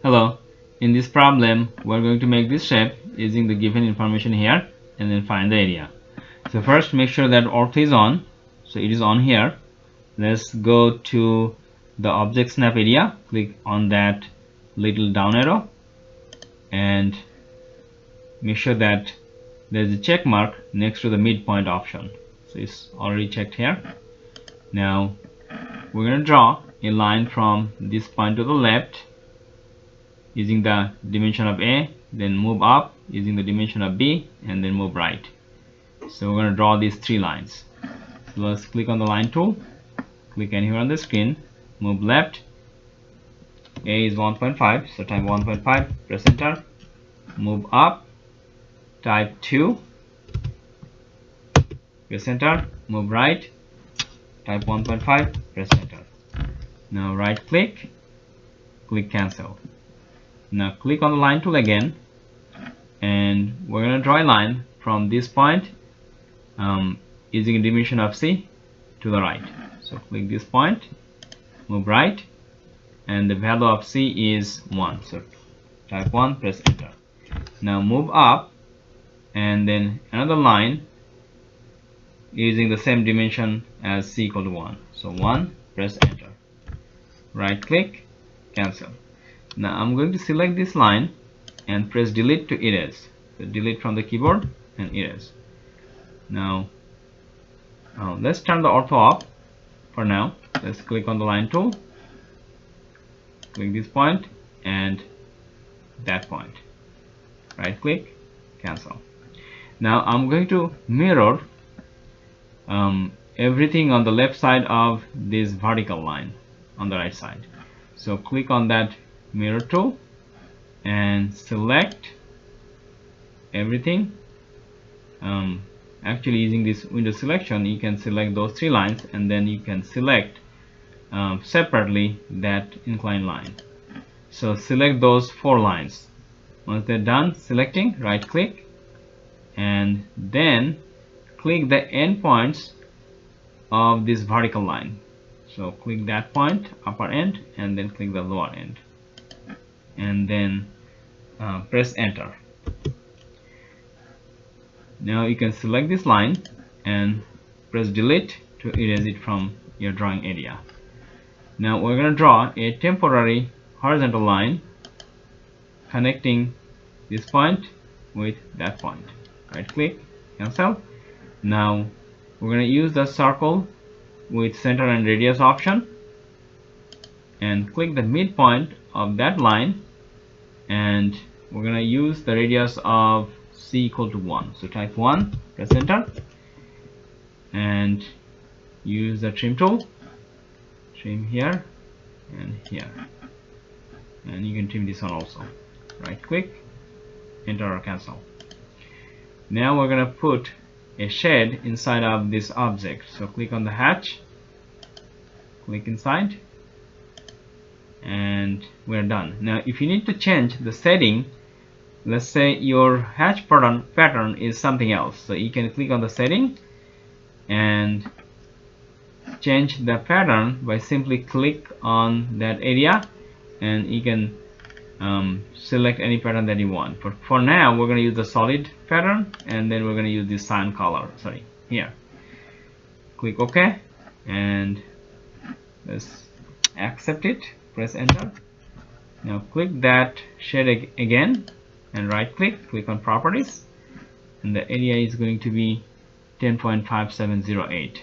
Hello, in this problem we're going to make this shape using the given information here and then find the area. So first make sure that ortho is on, so it is on here. Let's go to the object snap area, click on that little down arrow and make sure that there's a check mark next to the midpoint option. So it's already checked here. Now we're going to draw a line from this point to the left using the dimension of A, then move up using the dimension of B, and then move right. So we're going to draw these three lines. So let's click on the line tool, click anywhere on the screen, move left. A is 1.5, so type 1.5, press enter. Move up, type 2, press enter. Move right, type 1.5, press enter. Now right click, click cancel. Now click on the line tool again, and we're going to draw a line from this point using a dimension of C to the right. So click this point, move right, and the value of C is 1. So type 1, press enter. Now move up, and then another line using the same dimension as C equal to 1. So 1, press enter. Right click, cancel. Now I'm going to select this line and press delete to erase. So delete from the keyboard and erase. Now let's turn the ortho off for now. Let's click on the line tool, click this point and that point. Right click, cancel. Now I'm going to mirror everything on the left side of this vertical line on the right side. So click on that mirror tool and select everything. Actually, using this window selection, you can select those three lines and then you can select separately that inclined line. So select those four lines. Once they're done selecting, right click and then click the end points of this vertical line. So click that point, upper end, and then click the lower end, and then press enter. Now you can select this line and press delete to erase it from your drawing area. Now we're going to draw a temporary horizontal line connecting this point with that point. Right click, cancel. Now we're going to use the circle with center and radius option and click the midpoint of that line, and we're going to use the radius of C equal to 1. So type 1, press enter, and use the trim tool, trim here and here, and you can trim this one also. Right click, enter or cancel. Now we're going to put a shade inside of this object. So click on the hatch, click inside, and we're done. Now if you need to change the setting, let's say your hatch pattern is something else, so you can click on the setting and change the pattern by simply click on that area, and you can select any pattern that you want. But for now we're going to use the solid pattern, and then we're going to use this cyan color. Here click OK, and let's accept it, press enter. Now click that shade again and right click, click on properties, and the area is going to be 10.5708.